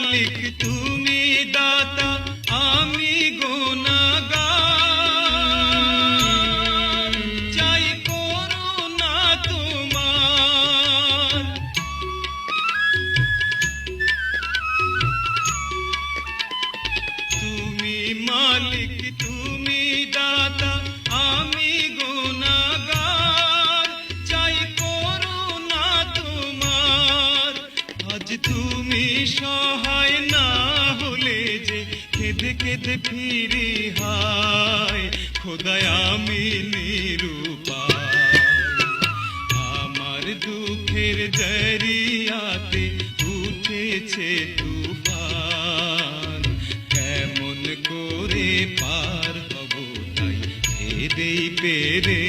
মালিক তুমি দাতা আমি গুনাহগার, চাই করুণা তোমার। তুমি মালিক তুমি দাতা আমি গুনাহগার, চাই করুণা তোমার। আজ তুমি সহায় না হলে যে কেঁদে কেঁদে ফিরি হায়, খোদায় আমি নিরুপায়। আমার দুঃখের দরিয়াতে উঠেছে তুফান, কেমন করে পার হব তাই ভেদেই পেরে